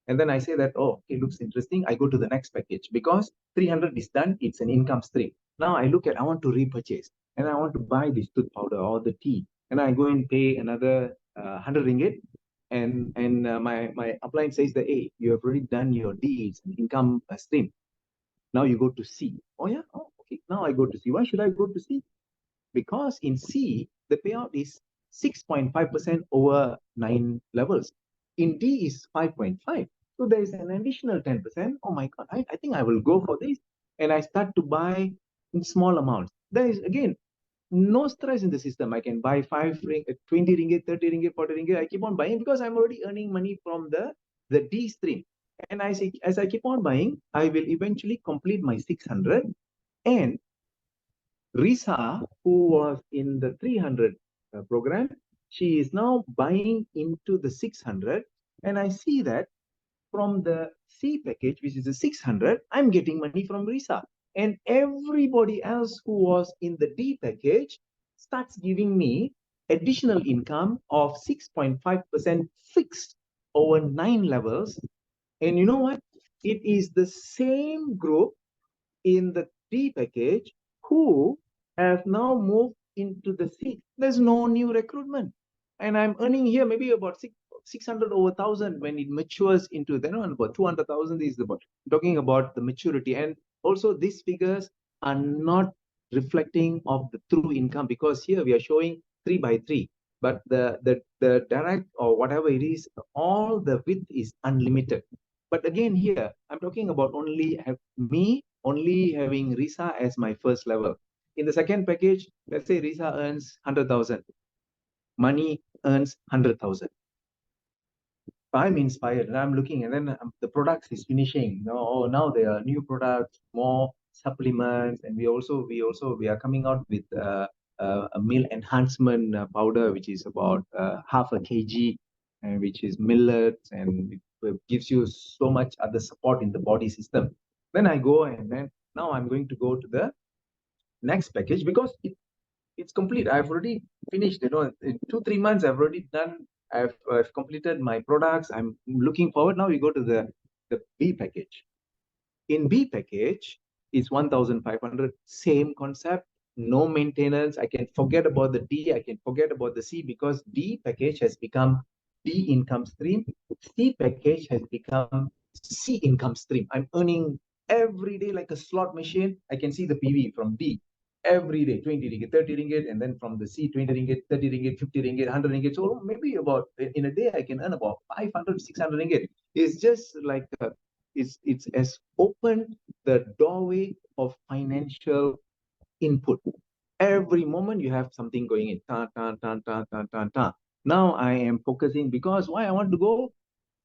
And then I say that, oh, it looks interesting. I go to the next package, because 300 is done. It's an income stream. Now I look at, I want to repurchase, and I want to buy this tooth powder or the tea. And I go and pay another 100 ringgit. And my upline says that, hey, you have already done your D. It's an income stream. Now you go to C. Oh, yeah. Oh, okay. Now I go to C. Why should I go to C? Because in C, the payout is 6.5% over 9 levels. In D is 5.5. So there is an additional 10%. Oh my God, I think I will go for this. And I start to buy in small amounts. There is, again, no stress in the system. I can buy 20 ringgit, 30 ringgit, 40 ringgit. I keep on buying because I'm already earning money from the D stream. And as I keep on buying, I will eventually complete my 600. And Risa, who was in the 300 program, she is now buying into the 600. And I see that from the C package, which is the 600, I'm getting money from Risa. And everybody else who was in the D package starts giving me additional income of 6.5% fixed over 9 levels. And you know what? It is the same group in the D package who have now moved into the C. There's no new recruitment. And I'm earning here maybe about 600 over 1,000 when it matures into, then about 200,000 is about, talking about the maturity. And also these figures are not reflecting of the true income, because here we are showing 3 by 3. But the direct or whatever it is, all the width is unlimited. But again, here, I'm talking about only only having Risa as my first level. In the second package, let's say Risa earns 100,000. Money earns 100,000. I'm inspired and I'm looking, and then the products is finishing. Now there are new products, more supplements, and we are coming out with a meal enhancement powder, which is about half a kg, and which is millets, and it gives you so much other support in the body system. Then I go, and then now I'm going to go to the next package, because it's complete. I've already finished, in 2-3 months I've already done. I've completed my products. I'm looking forward. Now we go to the B package. In B package is 1,500, same concept, no maintenance. I can forget about the D, I can forget about the C, because D package has become D income stream. C package has become C income stream. I'm earning every day like a slot machine. I can see the PV from D. every day, 20 ringgit, 30 ringgit, and then from the C, 20 ringgit, 30 ringgit, 50 ringgit, 100 ringgit. So maybe about in a day, I can earn about 500, 600 ringgit. It's just like, it's as open the doorway of financial input. Every moment you have something going in. Ta, ta, ta, ta, ta, ta, ta. Now I am focusing because why I want to go?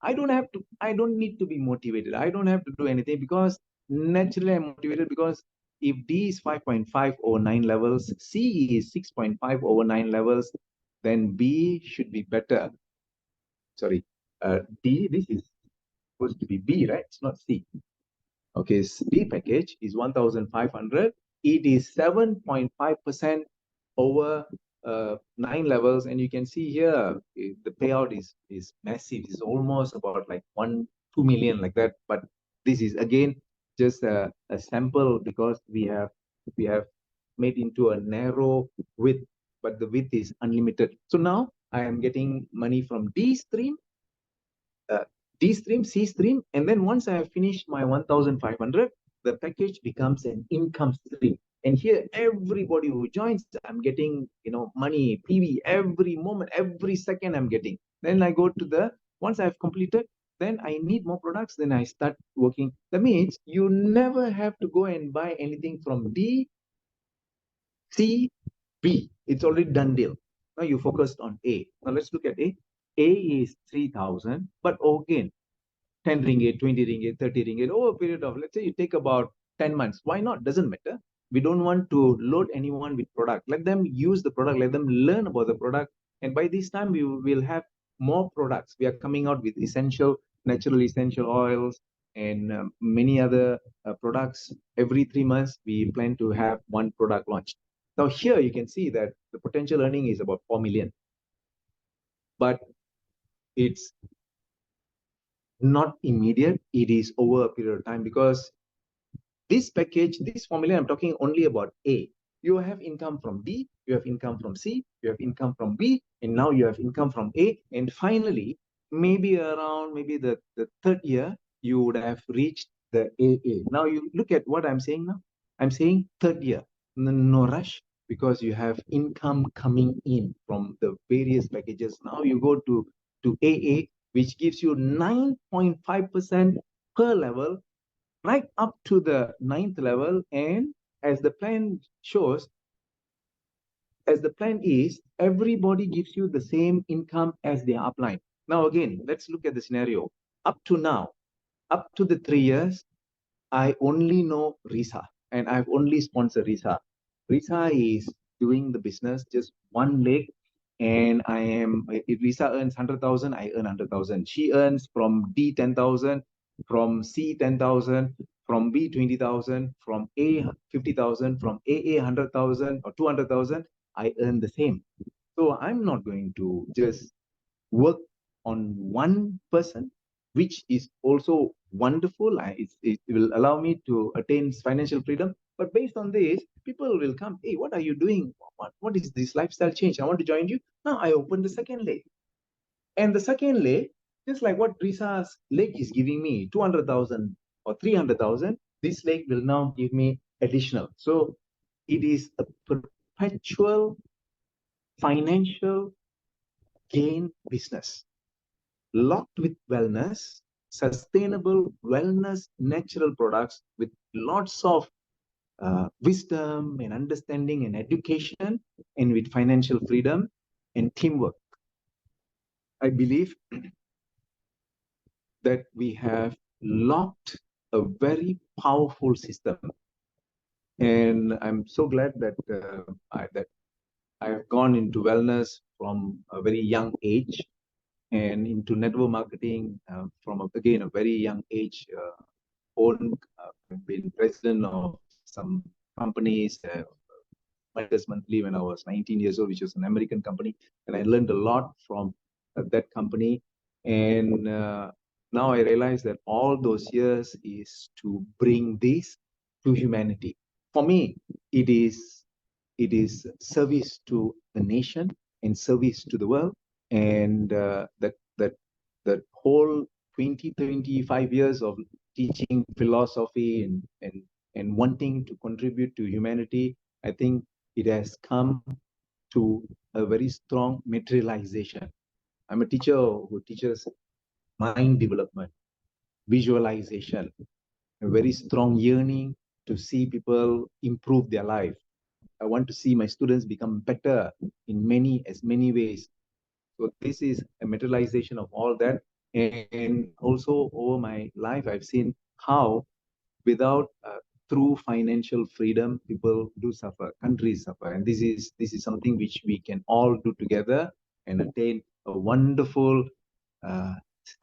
I don't need to be motivated. I don't have to do anything because naturally I'm motivated because if D is 5.5 over 9 levels, C is 6.5 over 9 levels, then B should be better. Sorry, D, this is supposed to be B, right? It's not C. Okay, B package is 1,500. It is 7.5% over 9 levels, and you can see here the payout is massive. It's almost about like 2 million like that. But this is again just a sample because we have made into a narrow width, but the width is unlimited. So now I am getting money from D stream, D stream, C stream, and then once I have finished my 1,500, the package becomes an income stream. And here, everybody who joins, I'm getting, money, PV, every moment, every second I'm getting. Then I go to once I've completed, then I need more products, then I start working. That means you never have to go and buy anything from D, C, B. It's already done deal. Now you focused on A. Now let's look at A. A is 3,000, but again, 10 ringgit, 20 ringgit, 30 ringgit over a period of, let's say you take about 10 months. Why not? Doesn't matter. We don't want to load anyone with product. Let them use the product. Let them learn about the product. And by this time, we will have more products. We are coming out with natural essential oils and many other products. Every 3 months, we plan to have one product launched. Now here you can see that the potential earning is about 4 million. But it's not immediate. It is over a period of time because this package, this formula, I'm talking only about A. You have income from D, you have income from C, you have income from B, and now you have income from A. And finally, maybe the third year, you would have reached the AA. Now you look at what I'm saying now. I'm saying third year. No rush because you have income coming in from the various packages. Now you go to AA, which gives you 9.5% per level right up to the 9th level. And as the plan shows, as the plan is, everybody gives you the same income as their upline. Now, again, let's look at the scenario. Up to now, up to the 3 years, I only know Risa and I've only sponsored Risa. Risa is doing the business just one leg, and if Risa earns 100,000, I earn 100,000. She earns from D 10,000, from C 10,000, from B 20,000, from A 50,000, from AA 100,000 or 200,000. I earn the same. So I'm not going to just work on one person, which is also wonderful. It will allow me to attain financial freedom. But based on this, people will come, hey, what are you doing? What is this lifestyle change? I want to join you. Now I open the second leg. And the second leg, just like what Risa's leg is giving me, 200,000 or 300,000, this leg will now give me additional. So it is a perpetual financial gain business, locked with wellness, sustainable wellness, natural products with lots of wisdom and understanding and education, and with financial freedom and teamwork. I believe that we have locked a very powerful system. And I'm so glad that I have gone into wellness from a very young age, and into network marketing from again a very young age. I've been president of some companies, Monthly, when I was 19 years old, which was an American company, and I learned a lot from that company. And now I realize that all those years is to bring this to humanity. For me, it is service to the nation and service to the world, and that whole 25 years of teaching philosophy and wanting to contribute to humanity I think it has come to a very strong materialization. I'm a teacher who teaches mind development, visualization, a very strong yearning to see people improve their life. I want to see my students become better in many ways. So this is a materialization of all that. And also over my life, I've seen how without true financial freedom, people do suffer, countries suffer. And this is something which we can all do together and attain a wonderful uh,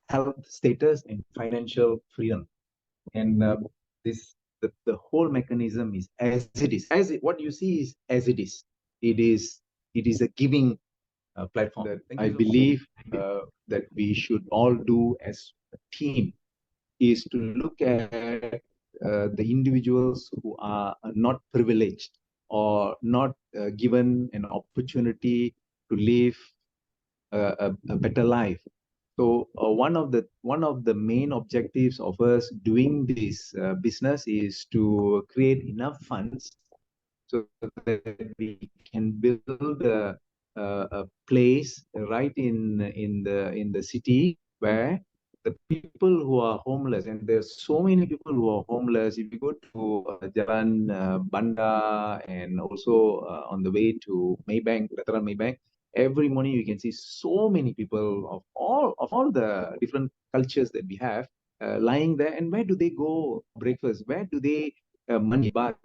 health status and financial freedom. And the whole mechanism is as it is. What you see is as it is. It is a giving platform that I believe that we should all do as a team is to look at the individuals who are not privileged or not given an opportunity to live a better life. So one of the main objectives of us doing this business is to create enough funds so that we can build a place right in the city where the people who are homeless, and there's so many people who are homeless. If you go to Jalan Banda and also on the way to Maybank, Veteran Maybank, every morning you can see so many people of all the different cultures that we have lying there. And where do they go breakfast? Where do they money bath?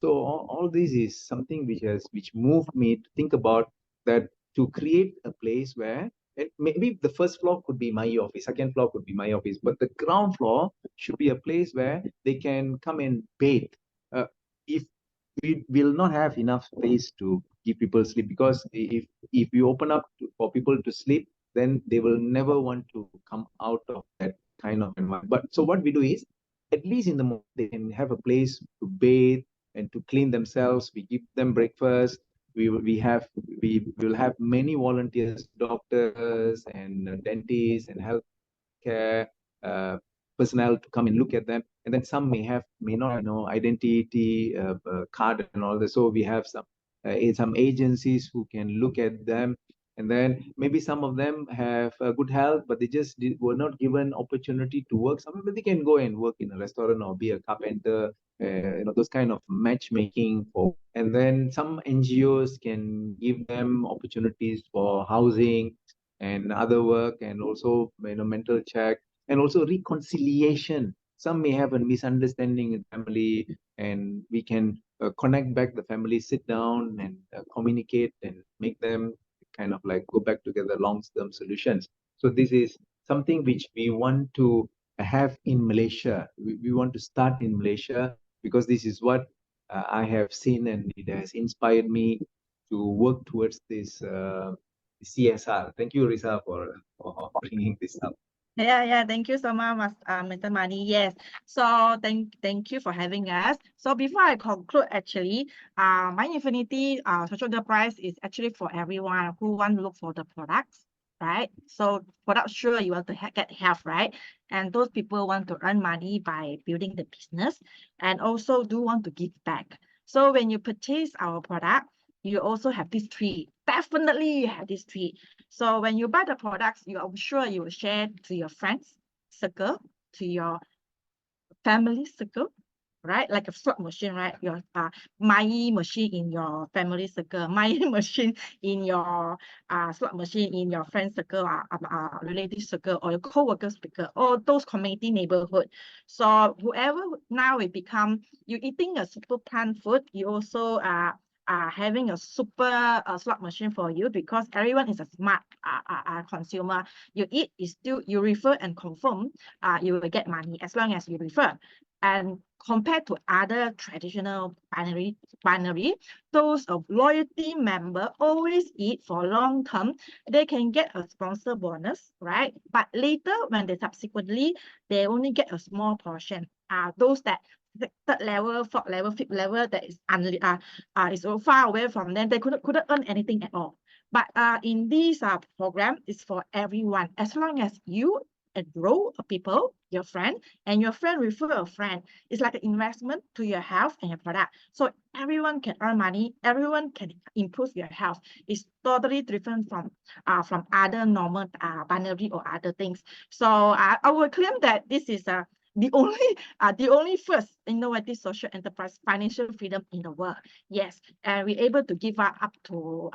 So all this is something which moved me to think about that, to create a place where maybe the first floor could be my office, second floor could be my office, but the ground floor should be a place where they can come and bathe. If we will not have enough space to give people sleep, because if you open up for people to sleep, then they will never want to come out of that kind of environment. But so what we do is, at least in the morning, they can have a place to bathe and to clean themselves. We give them breakfast. We will have many volunteers, doctors and dentists and healthcare personnel to come and look at them. And then some may not know identity card and all this. So we have some agencies who can look at them. And then maybe some of them have good health, but they just were not given opportunity to work somewhere. But they can go and work in a restaurant or be a carpenter, those kind of matchmaking for. And then some NGOs can give them opportunities for housing and other work, and also mental check, and also reconciliation. Some may have a misunderstanding in family, and we can connect back the family, sit down and communicate and make them kind of like go back together, long-term solutions. So this is something which we want to have in Malaysia. We want to start in Malaysia, because this is what I have seen, and it has inspired me to work towards this CSR. Thank you, Risa, for bringing this up. Yeah, thank you so much, Mr. Mani. Yes, so thank you for having us. So before I conclude, actually, MAYI Infinity social enterprise is actually for everyone who want to look for the products, right? So product, sure, you want to get health, right? And those people want to earn money by building the business, and also do want to give back. So when you purchase our product, you also have these three. Definitely you have these three. So when you buy the products, I'm sure you will share to your friends circle, to your family circle, right? Like a slot machine, right? Your MAYI machine in your family circle, MAYI machine in your slot machine in your friend circle, relative circle, or your co-worker circle, or those community neighborhood. So whoever now it become, you eating a super plant food, you also having a super slot machine for you, because everyone is a smart consumer. You eat, is still you refer and confirm, you will get money as long as you refer. And compared to other traditional binary, those of loyalty member always eat for long term, they can get a sponsor bonus, right? But later, when they subsequently, they only get a small portion. Those that third level, fourth level, fifth level, that is so far away from them, they couldn't earn anything at all. But in this program, it's for everyone. As long as you and grow people, your friend, and your friend refer a friend. It's like an investment to your health and your product. So everyone can earn money, everyone can improve your health. It's totally different from other normal binary or other things. So I will claim that this is the only first innovative social enterprise financial freedom in the world. Yes, and we're able to give up to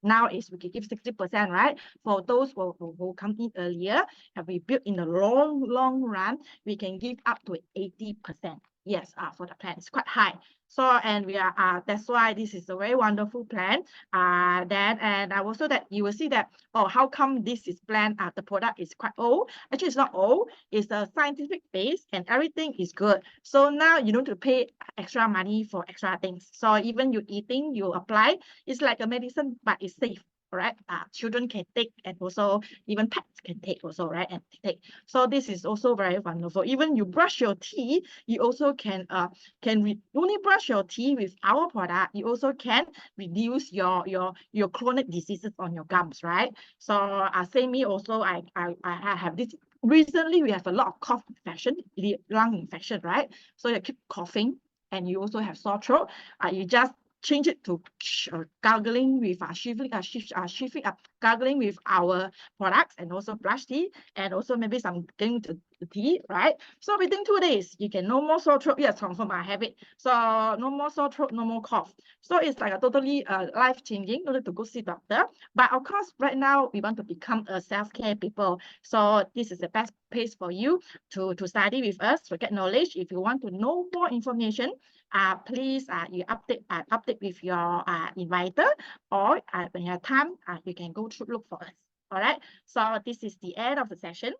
now is we can give 60%, right? For those who come in earlier, and we built in the long run, we can give up to 80%. Yes, for the plan, it's quite high. So, and we are that's why this is a very wonderful plan. And also that you will see that, oh, how come this is planned? The product is quite old. Actually, it's not old. It's a scientific base, and everything is good. So now you don't have to pay extra money for extra things. So even you eating, you apply. It's like a medicine, but it's safe. Right? Children can take, and also even pets can take also, right? And take. So this is also very wonderful. Even you brush your teeth, you also can only brush your teeth with our product. You also can reduce your chronic diseases on your gums, right? So same me also, I have this. Recently, we have a lot of cough infection, lung infection, right? So you keep coughing, and you also have sore throat. You just change it to gargling with gargling with our products, and also brush teeth, and also maybe some getting to the tea, right? So within 2 days, you can no more sore throat. Yes, confirm I have it. So no more sore throat, no more cough. So it's like a totally life-changing. No need to go see doctor. But of course, right now we want to become a self-care people. So this is the best place for you to study with us, to get knowledge. If you want to know more information, please you update with your inviter, or when you have time, you can go through look for us. All right. So this is the end of the session.